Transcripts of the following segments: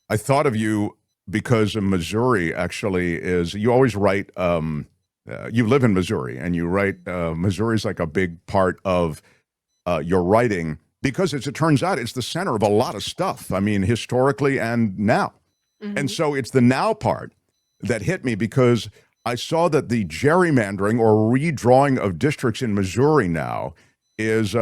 I thought of you because Missouri actually is, you always write, you live in Missouri and you write, Missouri is like a big part of your writing because as it turns out, it's the center of a lot of stuff. I mean, historically and now. And Hmm. so it's the now part that hit me because I saw that the gerrymandering or redrawing of districts in Missouri now is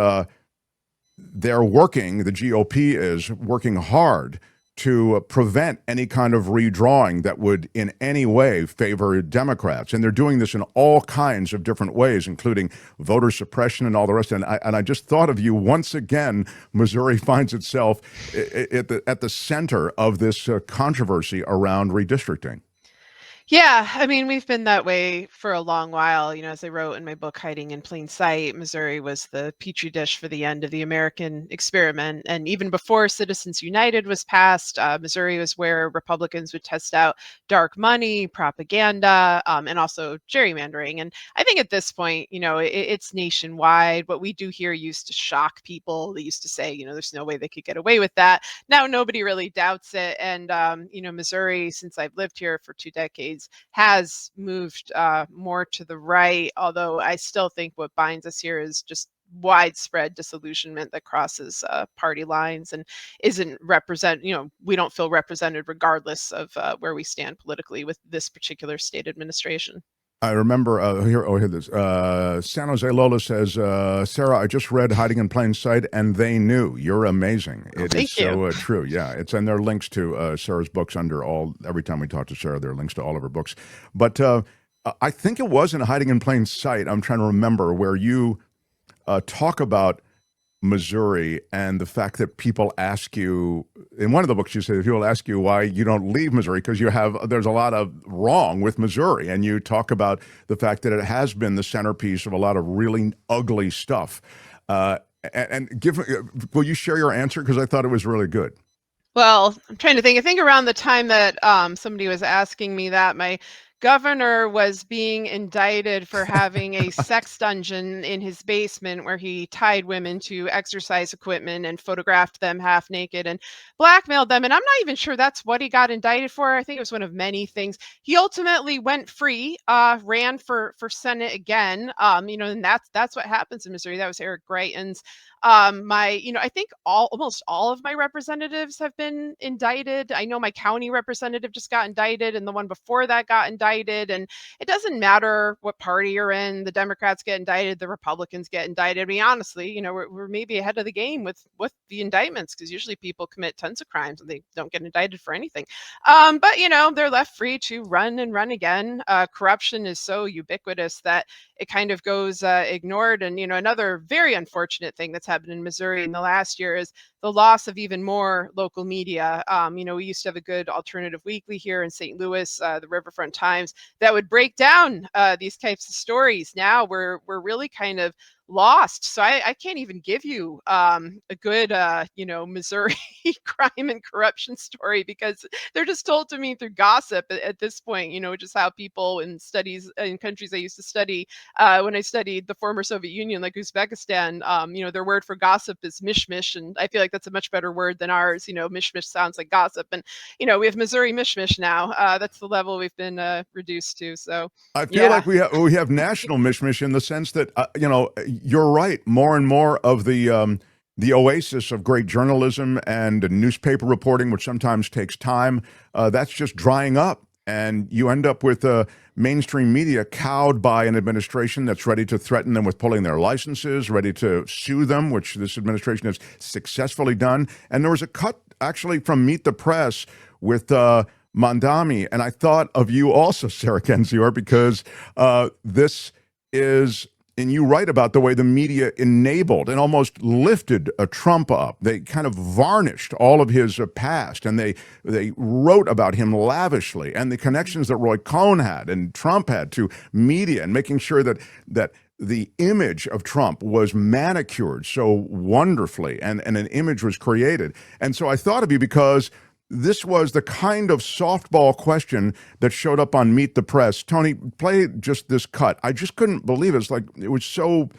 they're working, the GOP is working hard to prevent any kind of redrawing that would in any way favor Democrats. And they're doing this in all kinds of different ways, including voter suppression and all the rest. And I just thought of you once again. Missouri finds itself at the center of this controversy around redistricting. Yeah, I mean, we've been that way for a long while. As I wrote in my book, Hiding in Plain Sight, Missouri was the petri dish for the end of the American experiment. And even before Citizens United was passed, Missouri was where Republicans would test out dark money, propaganda, and also gerrymandering. And I think at this point, it's nationwide. What we do here used to shock people. They used to say, there's no way they could get away with that. Now nobody really doubts it. And, Missouri, since I've lived here for 2 decades, has moved more to the right, although I still think what binds us here is just widespread disillusionment that crosses party lines and isn't we don't feel represented regardless of where we stand politically with this particular state administration. I remember here this. San Jose Lola says, Sarah, I just read Hiding in Plain Sight and they knew. You're amazing. Oh, It is thank you. so true. Yeah. And there are links to Sarah's books every time we talk to Sarah, there are links to all of her books. But I think it was in Hiding in Plain Sight, I'm trying to remember, where you talk about Missouri and the fact that people ask you in one of the books you say people ask you why you don't leave Missouri because there's a lot of wrong with Missouri, and you talk about the fact that it has been the centerpiece of a lot of really ugly stuff. Will you share your answer because I thought it was really good. Well, I'm trying to think. I think around the time that somebody was asking me that, my governor was being indicted for having a sex dungeon in his basement where he tied women to exercise equipment and photographed them half naked and blackmailed them. And I'm not even sure that's what he got indicted for. I think it was one of many things. He ultimately went free, ran for Senate again. And that's what happens in Missouri. That was Eric Greitens. I think almost all of my representatives have been indicted. I know my county representative just got indicted, and the one before that got indicted. And it doesn't matter what party you're in. The Democrats get indicted, the Republicans get indicted. I mean, honestly, we're maybe ahead of the game with the indictments because usually people commit tons of crimes and they don't get indicted for anything. But they're left free to run and run again. Corruption is so ubiquitous that it kind of goes ignored. And another very unfortunate thing that's happened in Missouri in the last year is the loss of even more local media. We used to have a good alternative weekly here in St. Louis, the Riverfront Times, that would break down these types of stories. Now we're really kind of lost. So I can't even give you a good, Missouri crime and corruption story because they're just told to me through gossip at this point, just how people in studies in countries I used to study when I studied the former Soviet Union, like Uzbekistan, their word for gossip is mishmish. And I feel like that's a much better word than ours. Mishmish sounds like gossip. And, we have Missouri mishmish now. That's the level we've been reduced to. So, I feel yeah. like we have national mishmash in the sense that you're right. More and more of the oasis of great journalism and newspaper reporting, which sometimes takes time, that's just drying up, and you end up with mainstream media cowed by an administration that's ready to threaten them with pulling their licenses, ready to sue them, which this administration has successfully done. And there was a cut actually from Meet the Press with Mandami. And I thought of you also, Sarah Kendzior, because this is, and you write about the way the media enabled and almost lifted Trump up. They kind of varnished all of his past, and they wrote about him lavishly, and the connections that Roy Cohn had and Trump had to media, and making sure that the image of Trump was manicured so wonderfully, and an image was created. And so I thought of you because this was the kind of softball question that showed up on Meet the Press. Tony, play just this cut. I just couldn't believe it. It's like, it was so,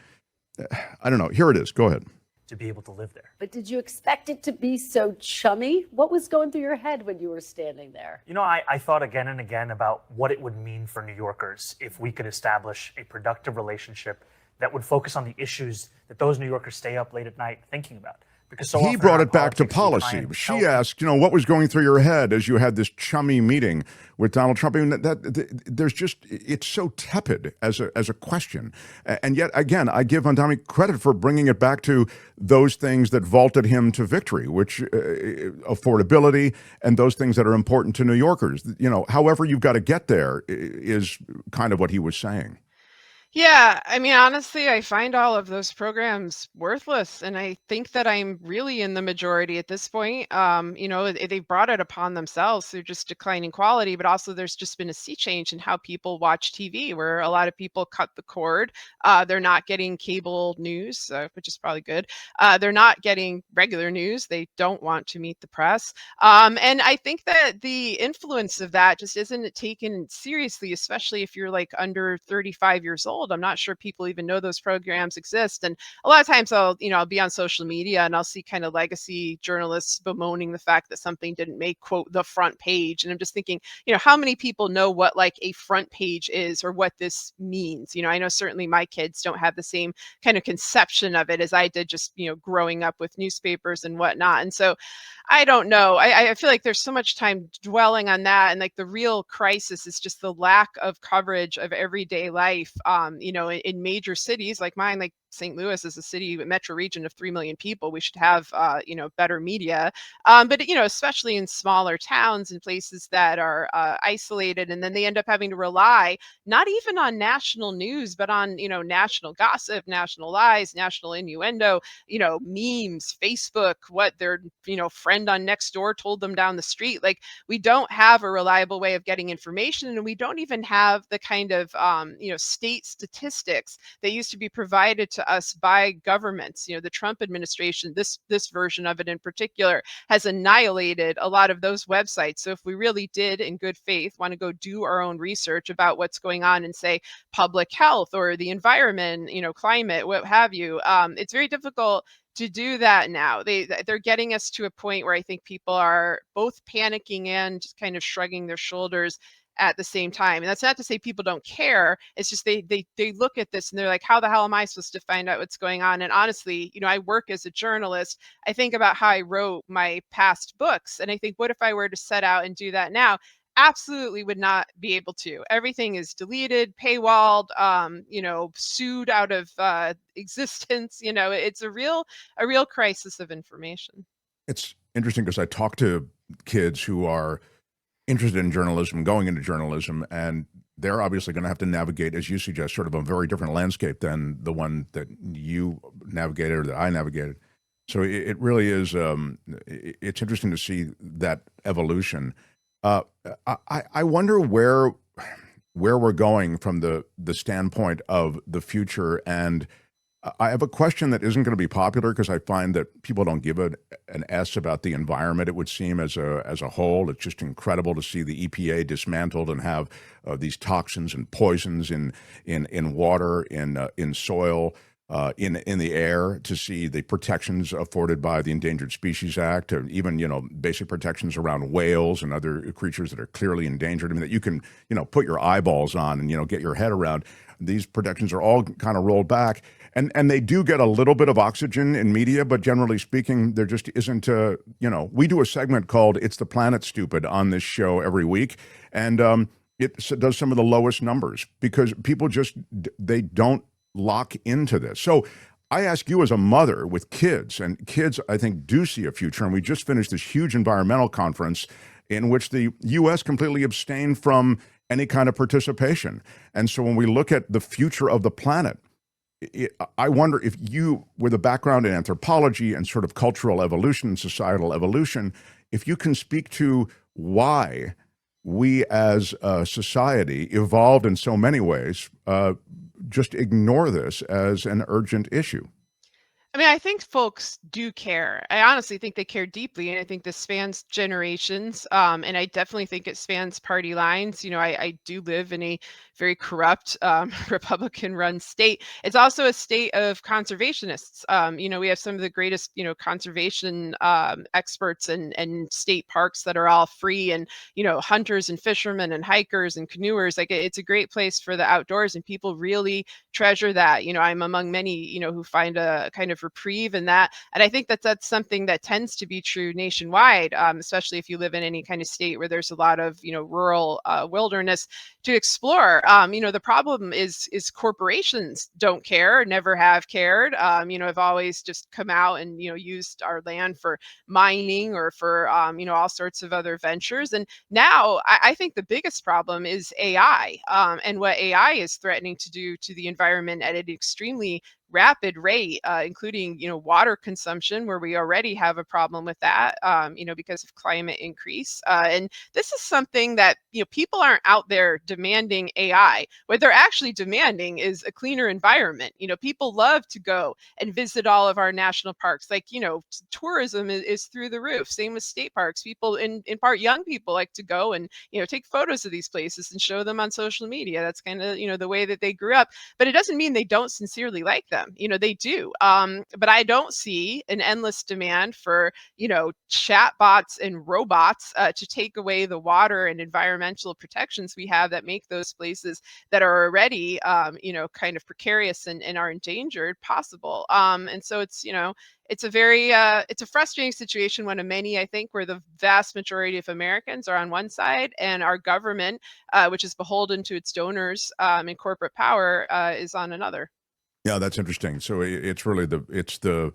I don't know. Here it is. Go ahead. to be able to live there. But did you expect it to be so chummy? What was going through your head when you were standing there? You know, I thought again and again about what it would mean for New Yorkers if we could establish a productive relationship that would focus on the issues that those New Yorkers stay up late at night thinking about. Because so he brought it back to policy. She asked, what was going through your head as you had this chummy meeting with Donald Trump? I mean, there's just, it's so tepid as a question. And yet, again, I give Mamdani credit for bringing it back to those things that vaulted him to victory, which affordability and those things that are important to New Yorkers. However you've got to get there is kind of what he was saying. Yeah, I mean, honestly, I find all of those programs worthless, and I think that I'm really in the majority at this point. They've brought it upon themselves through just declining quality, but also there's just been a sea change in how people watch TV, where a lot of people cut the cord. They're not getting cable news, which is probably good. They're not getting regular news. They don't want to meet the press. And I think that the influence of that just isn't taken seriously, especially if you're like under 35 years old. I'm not sure people even know those programs exist. And a lot of times I'll be on social media and I'll see kind of legacy journalists bemoaning the fact that something didn't make, quote, the front page. And I'm just thinking, how many people know what like a front page is or what this means? I know certainly my kids don't have the same kind of conception of it as I did just, growing up with newspapers and whatnot. And so I don't know. I feel like there's so much time dwelling on that. And like the real crisis is just the lack of coverage of everyday life, in major cities like mine, like St. Louis is a city, metro region of 3 million people. We should have, better media. But, especially in smaller towns and places that are isolated. And then they end up having to rely not even on national news, but on, national gossip, national lies, national innuendo, memes, Facebook, what their, friend on Nextdoor told them down the street. Like we don't have a reliable way of getting information, and we don't even have the kind of, state statistics that used to be provided to us by governments. The Trump administration, this version of it in particular, has annihilated a lot of those websites. So if we really did, in good faith, want to go do our own research about what's going on in, say, public health or the environment, climate, what have you, it's very difficult to do that now. They're getting us to a point where I think people are both panicking and just kind of shrugging their shoulders at the same time. And that's not to say people don't care. It's just they look at this and they're like, how the hell am I supposed to find out what's going on? And honestly, I work as a journalist. I think about how I wrote my past books. And I think, what if I were to set out and do that now? Absolutely would not be able to. Everything is deleted, paywalled, sued out of existence. It's a real crisis of information. It's interesting because I talk to kids who are interested in journalism, going into journalism, and they're obviously going to have to navigate, as you suggest, sort of a very different landscape than the one that you navigated or that I navigated. So it really is, it's interesting to see that evolution. I wonder where we're going from the standpoint of the future. And I have a question that isn't going to be popular because I find that people don't give an S about the environment. It would seem as a whole, it's just incredible to see the EPA dismantled and have these toxins and poisons in water, in soil, in the air, to see the protections afforded by the Endangered Species Act, or even basic protections around whales and other creatures that are clearly endangered. I mean, that you can put your eyeballs on and get your head around. These protections are all kind of rolled back. And they do get a little bit of oxygen in media, but generally speaking, there just isn't we do a segment called It's the Planet Stupid on this show every week. And it does some of the lowest numbers because people they don't lock into this. So I ask you as a mother with kids, and kids I think do see a future. And we just finished this huge environmental conference in which the U.S. completely abstained from any kind of participation. And so when we look at the future of the planet, I wonder if you, with a background in anthropology and sort of cultural evolution and societal evolution, if you can speak to why we as a society evolved in so many ways, just ignore this as an urgent issue. I mean, I think folks do care. I honestly think they care deeply, and I think this spans generations. And I definitely think it spans party lines. I do live in a very corrupt Republican-run state. It's also a state of conservationists. We have some of the greatest, conservation experts and state parks that are all free, and hunters and fishermen and hikers and canoers. Like it's a great place for the outdoors, and people really treasure that. I'm among many, who find a kind of reprieve in that. And I think that that's something that tends to be true nationwide, especially if you live in any kind of state where there's a lot of, rural wilderness to explore. The problem is corporations don't care, never have cared. Have always just come out and, used our land for mining or for, all sorts of other ventures. And now I think the biggest problem is AI, and what AI is threatening to do to the environment at an extremely rapid rate, including water consumption, where we already have a problem with that, because of climate increase. And this is something that people aren't out there demanding AI. What they're actually demanding is a cleaner environment. People love to go and visit all of our national parks. Like tourism is through the roof. Same with state parks. People, in part, young people like to go and take photos of these places and show them on social media. That's kind of the way that they grew up. But it doesn't mean they don't sincerely like them. They do. But I don't see an endless demand for, chat bots and robots to take away the water and environmental protections we have that make those places that are already, kind of precarious and are endangered possible. And so it's a very it's a frustrating situation, one of many, I think, where the vast majority of Americans are on one side and our government, which is beholden to its donors and corporate power, is on another. Yeah, that's interesting. So it's really the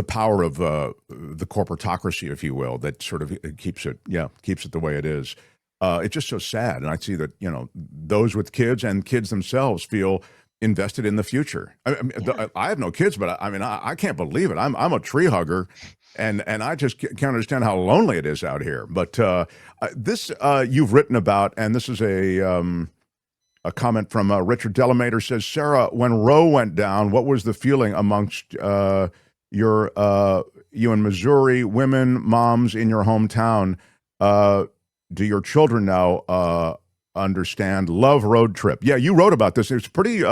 power of the corporatocracy, if you will, that sort of keeps it the way it is. It's just so sad, and I see that those with kids and kids themselves feel invested in the future. I have no kids, but I can't believe it. I'm a tree hugger, and I just can't understand how lonely it is out here. But this you've written about, and this is a comment from Richard Delamater says, Sarah, when Roe went down, what was the feeling amongst you in Missouri, women, moms in your hometown? Do your children now understand? Love Road Trip. Yeah, you wrote about this. It's pretty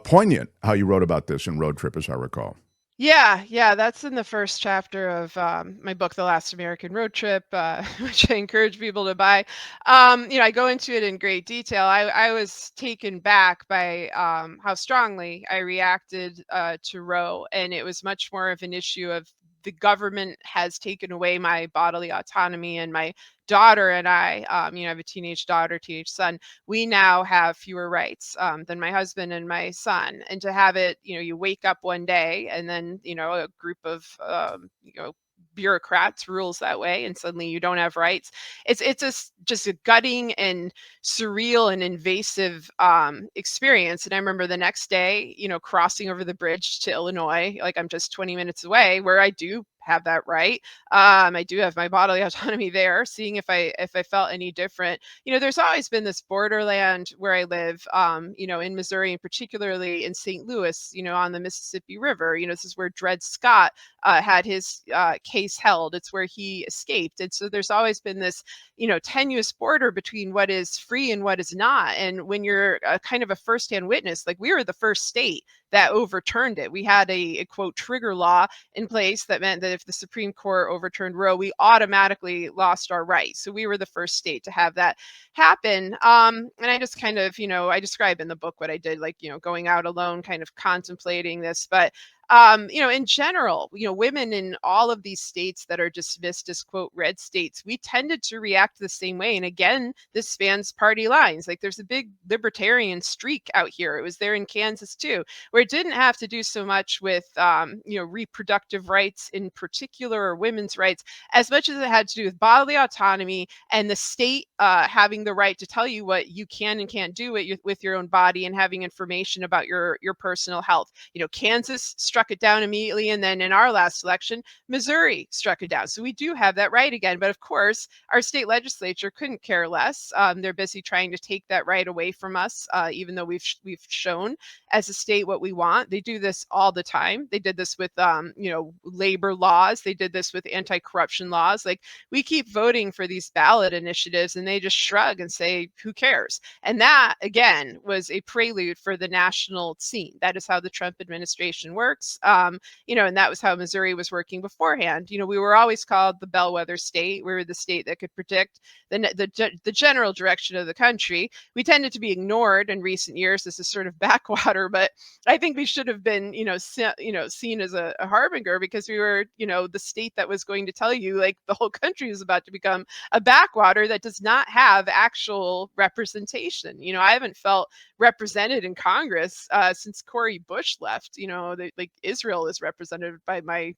poignant how you wrote about this in Road Trip, as I recall. Yeah, that's in the first chapter of my book, The Last American Road Trip, which I encourage people to buy. I go into it in great detail. I was taken back by how strongly I reacted to Roe, and it was much more of an issue of the government has taken away my bodily autonomy, and my daughter and I, I have a teenage daughter, teenage son. We now have fewer rights than my husband and my son. And to have it, you wake up one day and then, a group of, bureaucrats rules that way, and suddenly you don't have rights. It's just a gutting and surreal and invasive experience. And I remember the next day, crossing over the bridge to Illinois, like I'm just 20 minutes away, where I do have that right. I do have my bodily autonomy there, seeing if I felt any different. There's always been this borderland where I live, in Missouri, and particularly in St. Louis, on the Mississippi River. This is where Dred Scott had his case held. It's where he escaped. And so there's always been this, tenuous border between what is free and what is not. And when you're kind of a firsthand witness, like we were the first state that overturned it. We had a quote trigger law in place that meant that if the Supreme Court overturned Roe, we automatically lost our rights. So we were the first state to have that happen. And I just kind of, I describe in the book what I did, like, going out alone, kind of contemplating this. But in general, women in all of these states that are dismissed as quote red states, we tended to react the same way. And again, this spans party lines. Like there's a big libertarian streak out here. It was there in Kansas too, where it didn't have to do so much with reproductive rights in particular, or women's rights, as much as it had to do with bodily autonomy and the state having the right to tell you what you can and can't do with your own body, and having information about your personal health. Kansas struck it down immediately. And then in our last election, Missouri struck it down. So we do have that right again. But of course, our state legislature couldn't care less. They're busy trying to take that right away from us, even though we've shown as a state what we want. They do this all the time. They did this with labor laws. They did this with anti-corruption laws. Like, we keep voting for these ballot initiatives and they just shrug and say, who cares? And that, again, was a prelude for the national scene. That is how the Trump administration works. And that was how Missouri was working beforehand. We were always called the bellwether state. We were the state that could predict the general direction of the country. We tended to be ignored in recent years as a sort of backwater, but I think we should have been, seen as a harbinger, because we were, the state that was going to tell you, like, the whole country is about to become a backwater that does not have actual representation. I haven't felt represented in Congress since Cori Bush left. Like, Israel is represented by my,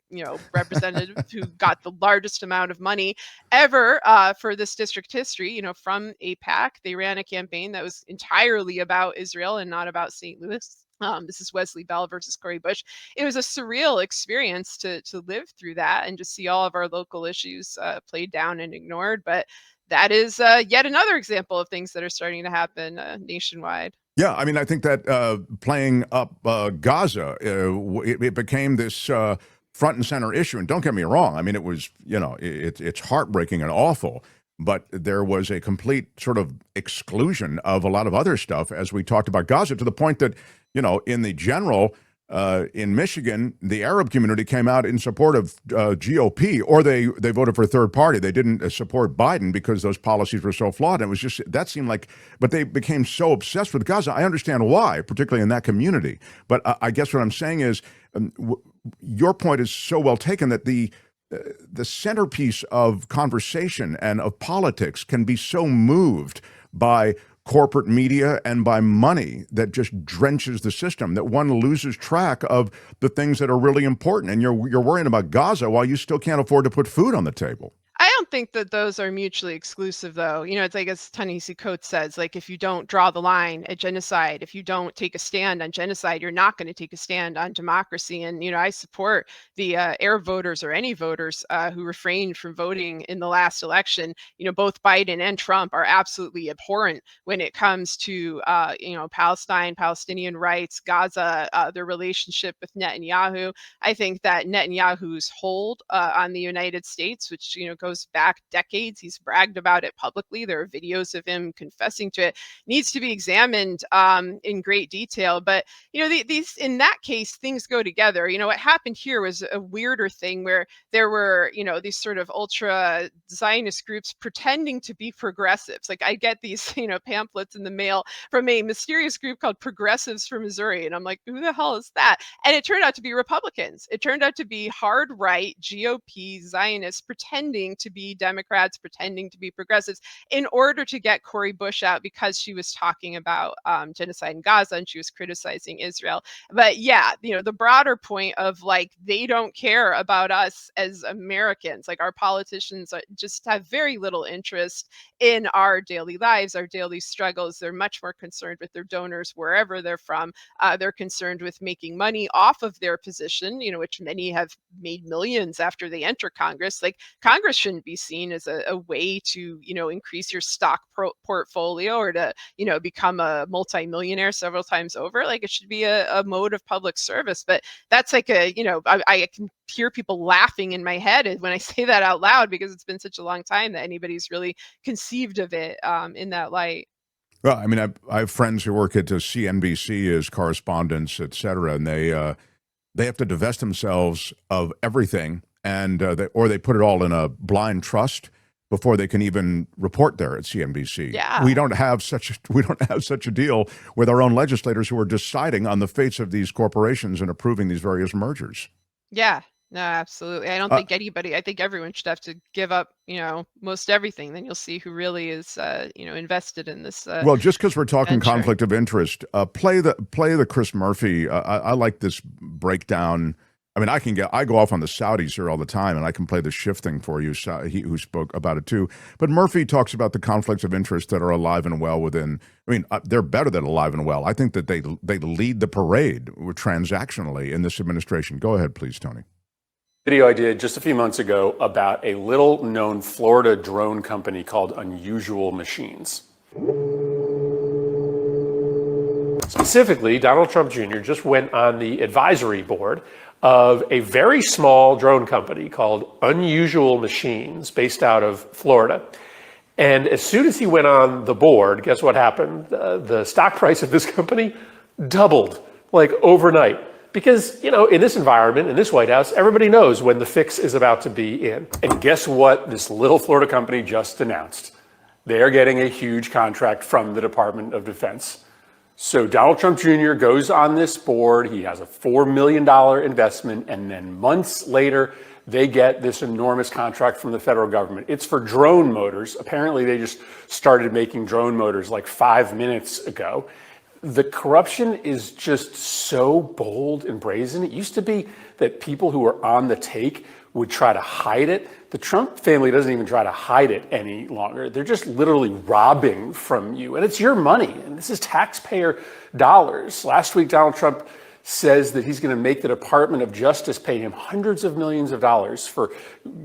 representative who got the largest amount of money ever for this district history, from AIPAC. They ran a campaign that was entirely about Israel and not about St. Louis. This is Wesley Bell versus Cori Bush. It was a surreal experience to live through that and just see all of our local issues played down and ignored. But that is yet another example of things that are starting to happen nationwide. Yeah, I mean, I think that playing up Gaza, it became this front and center issue. And don't get me wrong, I mean, it was, it's heartbreaking and awful. But there was a complete sort of exclusion of a lot of other stuff as we talked about Gaza, to the point that, in the general, in Michigan, the Arab community came out in support of GOP, or they voted for a third party. They didn't support Biden because those policies were so flawed. And it was just, that seemed like, but they became so obsessed with Gaza. I understand why, particularly in that community. But I guess what I'm saying is, your point is so well taken, that the centerpiece of conversation and of politics can be so moved by corporate media and by money that just drenches the system, that one loses track of the things that are really important. And you're worrying about Gaza while you still can't afford to put food on the table. I don't think that those are mutually exclusive, though. It's like, as Ta-Nehisi Coates says, like, if you don't draw the line at genocide, if you don't take a stand on genocide, you're not going to take a stand on democracy. And, I support the Arab voters, or any voters who refrained from voting in the last election. Both Biden and Trump are absolutely abhorrent when it comes to, Palestine, Palestinian rights, Gaza, their relationship with Netanyahu. I think that Netanyahu's hold on the United States, which, goes back decades, he's bragged about it publicly. There are videos of him confessing to it, needs to be examined in great detail. But, these, in that case, things go together. What happened here was a weirder thing, where there were, these sort of ultra Zionist groups pretending to be progressives. Like, I get these, pamphlets in the mail from a mysterious group called Progressives for Missouri. And I'm like, who the hell is that? And it turned out to be Republicans. It turned out to be hard right GOP Zionists pretending to be Democrats, pretending to be progressives, in order to get Cori Bush out, because she was talking about genocide in Gaza and she was criticizing Israel. But yeah, the broader point of, like, they don't care about us as Americans. Like, our politicians just have very little interest in our daily lives, our daily struggles. They're much more concerned with their donors, wherever they're from. They're concerned with making money off of their position, which many have made millions after they enter Congress. Like, Congress shouldn't be seen as a way to, increase your stock portfolio, or to, become a multimillionaire several times over. Like, it should be a mode of public service. But that's like I can hear people laughing in my head when I say that out loud, because it's been such a long time that anybody's really conceived of it in that light. Well, I mean, I have friends who work at CNBC as correspondents, et cetera, and they have to divest themselves of everything, and or they put it all in a blind trust before they can even report there at CNBC. Yeah. We don't have such a deal with our own legislators who are deciding on the fates of these corporations and approving these various mergers. Yeah. No, absolutely. I don't think anybody, I think everyone should have to give up, most everything. Then you'll see who really is, invested in this. Well, just because we're talking venture. conflict of interest, play the Chris Murphy. I like this breakdown I mean, I go off on the Saudis here all the time, and I can play the shifting for you. He who spoke about it too. But Murphy talks about the conflicts of interest that are alive and well within. I mean, they're better than alive and well. I think that they lead the parade transactionally in this administration. Go ahead, please, Tony. Video I did just a few months ago about a little known Florida drone company called Unusual Machines. Specifically, Donald Trump Jr. just went on the advisory board of a very small drone company called Unusual Machines based out of Florida. And as soon as he went on the board, guess what happened? The stock price of this company doubled like overnight. Because, you know, in this environment, in this White House, everybody knows when the fix is about to be in. And guess what this little Florida company just announced? They are getting a huge contract from the Department of Defense. So Donald Trump Jr. goes on this board. He has a $4 million investment. And then months later, they get this enormous contract from the federal government. It's for drone motors. Apparently, they just started making drone motors like 5 minutes ago. The corruption is just so bold and brazen. It used to be that people who were on the take would try to hide it. The Trump family doesn't even try to hide it any longer. They're just literally robbing from you. And it's your money. And this is taxpayer dollars. Last week, Donald Trump says that he's going to make the Department of Justice pay him hundreds of millions of dollars for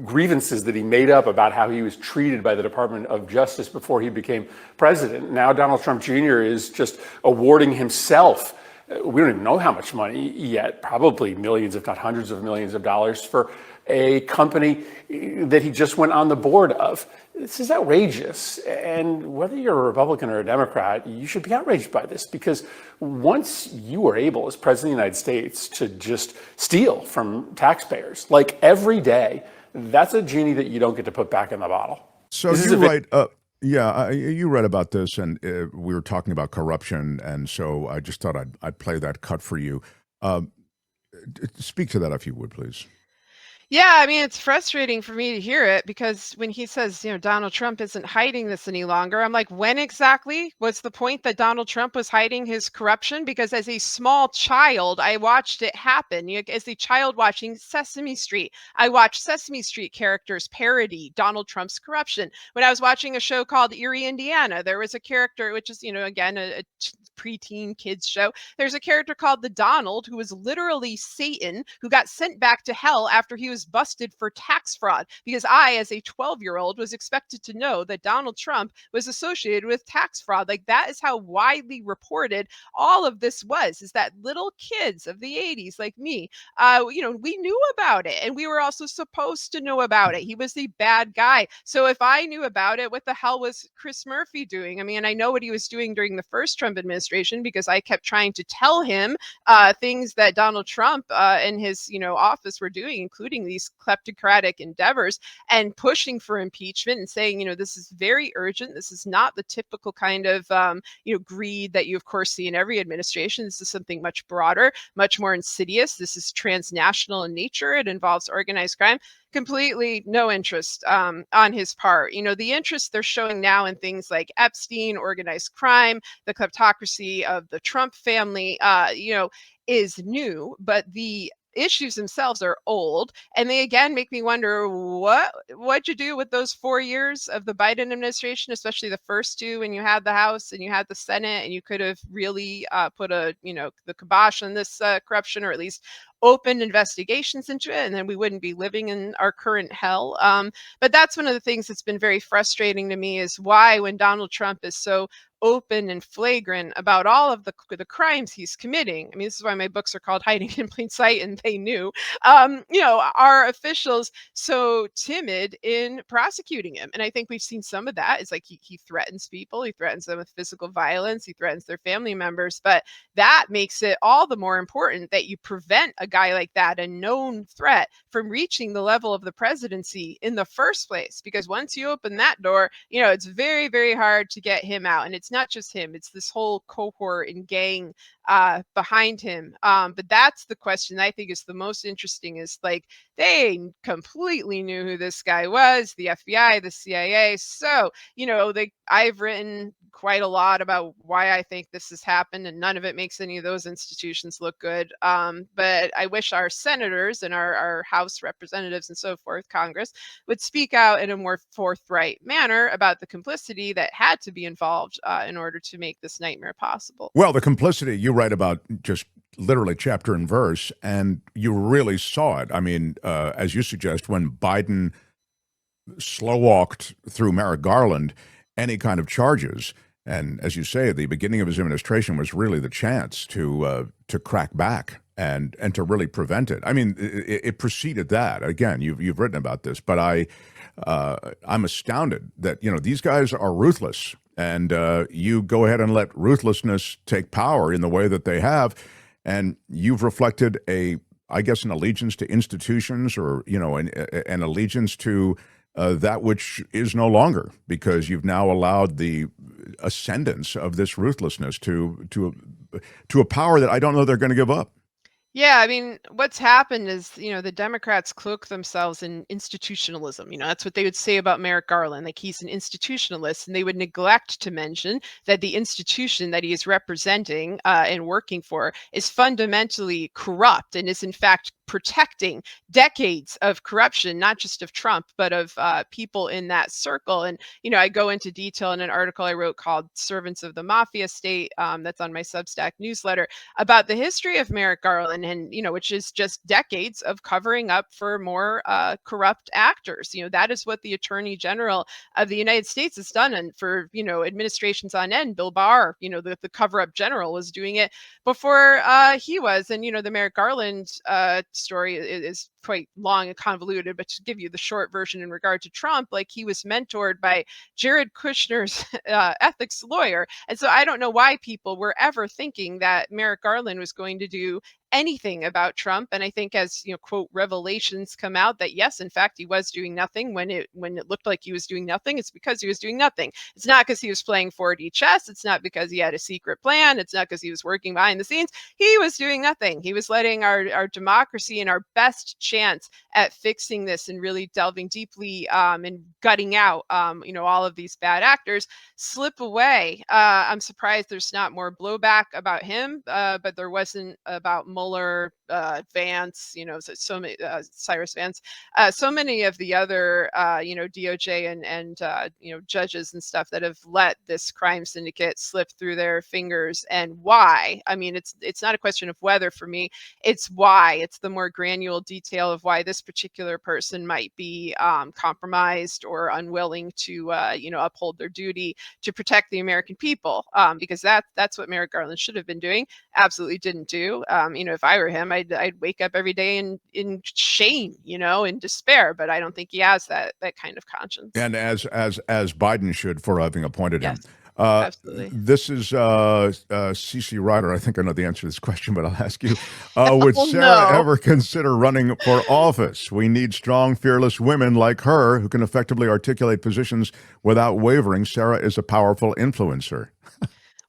grievances that he made up about how he was treated by the Department of Justice before he became president. Now Donald Trump Jr. is just awarding himself, we don't even know how much money yet, probably millions, if not hundreds of millions of dollars for a company that he just went on the board of. This is outrageous. And whether you're a Republican or a Democrat, you should be outraged by this, because once you are able as president of the United States to just steal from taxpayers, like every day, that's a genie that you don't get to put back in the bottle. So you're right. You read about this, and we were talking about corruption, and so I just thought I'd play that cut for you. Speak to that, if you would, please. Yeah, I mean, it's frustrating for me to hear it, because when he says, Donald Trump isn't hiding this any longer, I'm like, when exactly was the point that Donald Trump was hiding his corruption? Because as a small child, I watched it happen. As a child watching Sesame Street, I watched Sesame Street characters parody Donald Trump's corruption. When I was watching a show called Erie, Indiana, there was a character, which is, again, a preteen kids show. There's a character called the Donald, who was literally Satan, who got sent back to hell after he was busted for tax fraud, because I, as a 12-year-old, was expected to know that Donald Trump was associated with tax fraud. Like, that is how widely reported all of this was, is that little kids of the 80s like me, we knew about it, and we were also supposed to know about it. He was the bad guy. So if I knew about it, what the hell was Chris Murphy doing? I mean, I know what he was doing during the first Trump administration, because I kept trying to tell him things that Donald Trump and his office were doing, including these kleptocratic endeavors, and pushing for impeachment and saying, this is very urgent. This is not the typical kind of greed that you of course see in every administration. This is something much broader, much more insidious. This is transnational in nature. It involves organized crime. Completely no interest on his part. The interest they're showing now in things like Epstein, organized crime, the kleptocracy of the Trump family, is new, but the issues themselves are old, and they again make me wonder what'd you do with those 4 years of the Biden administration, especially the first two, when you had the House and you had the Senate, and you could have really put the kibosh on this corruption, or at least open investigations into it, and then we wouldn't be living in our current hell. But that's one of the things that's been very frustrating to me, is why, when Donald Trump is so open and flagrant about all of the crimes he's committing. I mean, this is why my books are called Hiding in Plain Sight, and they knew, are officials so timid in prosecuting him? And I think we've seen some of that. It's like he threatens people, he threatens them with physical violence, he threatens their family members, but that makes it all the more important that you prevent a guy like that, a known threat, from reaching the level of the presidency in the first place. Because once you open that door, it's very, very hard to get him out. And it's not just him, it's this whole cohort and gang behind him. But that's the question I think is the most interesting, is like They completely knew who this guy was, the FBI, the CIA. So, I've written quite a lot about why I think this has happened, and none of it makes any of those institutions look good. But I wish our senators and our House representatives and so forth, Congress, would speak out in a more forthright manner about the complicity that had to be involved in order to make this nightmare possible. Well, the complicity you write about just literally chapter and verse, and you really saw it. I mean, as you suggest, when Biden slow walked through Merrick Garland any kind of charges, and as you say, the beginning of his administration was really the chance to crack back and to really prevent it. I mean, it preceded that. Again, you've written about this, but I'm astounded that these guys are ruthless, and you go ahead and let ruthlessness take power in the way that they have, and you've reflected I guess, an allegiance to institutions, or an allegiance to that which is no longer, because you've now allowed the ascendance of this ruthlessness to a power that I don't know they're going to give up. Yeah, I mean, what's happened is, the Democrats cloak themselves in institutionalism. That's what they would say about Merrick Garland, like he's an institutionalist, and they would neglect to mention that the institution that he is representing and working for is fundamentally corrupt and is in fact protecting decades of corruption, not just of Trump, but of people in that circle. And, I go into detail in an article I wrote called Servants of the Mafia State, that's on my Substack newsletter, about the history of Merrick Garland, and which is just decades of covering up for more corrupt actors. That is what the Attorney General of the United States has done, and for administrations on end. Bill Barr, the cover-up general, was doing it before he was. And the Merrick Garland story is quite long and convoluted, but to give you the short version in regard to Trump, like he was mentored by Jared Kushner's ethics lawyer. And so I don't know why people were ever thinking that Merrick Garland was going to do anything about Trump. And I think as quote, revelations come out that yes, in fact, he was doing nothing when it looked like he was doing nothing, it's because he was doing nothing. It's not because he was playing 4D chess. It's not because he had a secret plan. It's not because he was working behind the scenes. He was doing nothing. He was letting our democracy and our best chance at fixing this and really delving deeply and gutting out all of these bad actors slip away. I'm surprised there's not more blowback about him, but there wasn't about Mueller, Vance, so many, Cyrus Vance, so many of the other, DOJ and judges and stuff that have let this crime syndicate slip through their fingers. And why? I mean, it's not a question of whether for me, it's why. It's the more granular detail of why this particular person might be compromised or unwilling to, uphold their duty to protect the American people, because that's what Merrick Garland should have been doing. Absolutely didn't do. If I were him, I'd wake up every day in shame, in despair. But I don't think he has that kind of conscience. And as Biden should, for having appointed him. Yes, absolutely. This is CC Ryder. I think I know the answer to this question, but I'll ask you. Would Sarah ever consider running for office? We need strong, fearless women like her who can effectively articulate positions without wavering. Sarah is a powerful influencer.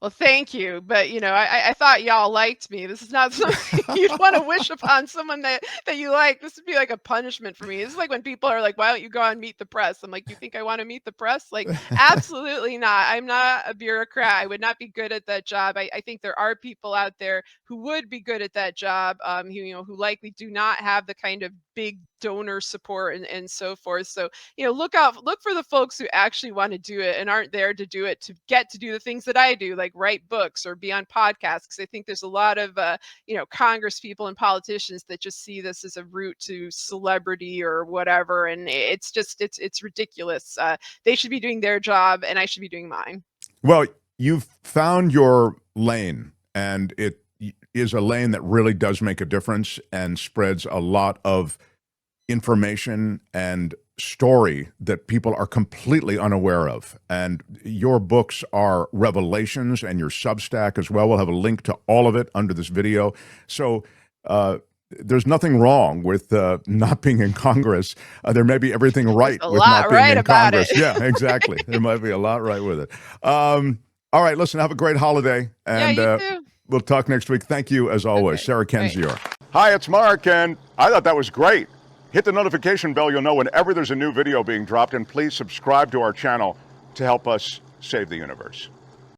Well, thank you. But, I thought y'all liked me. This is not something you'd want to wish upon someone that you like. This would be like a punishment for me. This is like when people are like, why don't you go and meet the press? I'm like, you think I want to meet the press? Like, absolutely not. I'm not a bureaucrat. I would not be good at that job. I think there are people out there who would be good at that job, who likely do not have the kind of big donor support and so forth. So, look for the folks who actually want to do it and aren't there to do it to get to do the things that I do, like write books or be on podcasts. Because I think there's a lot of, Congress people and politicians that just see this as a route to celebrity or whatever. And it's ridiculous. They should be doing their job and I should be doing mine. Well, you've found your lane, and it is a lane that really does make a difference and spreads a lot of information and story that people are completely unaware of. And your books are revelations, and your Substack as well. We'll have a link to all of it under this video. So there's nothing wrong with not being in Congress. There may be everything right with not being in Congress. Yeah, exactly. There might be a lot right with it. All right, listen, have a great holiday. And yeah, you too. We'll talk next week. Thank you, as always. Okay, Sarah Kendzior. right. Hi, it's Mark, and I thought that was great. Hit the notification bell. You'll know whenever there's a new video being dropped. And please subscribe to our channel to help us save the universe.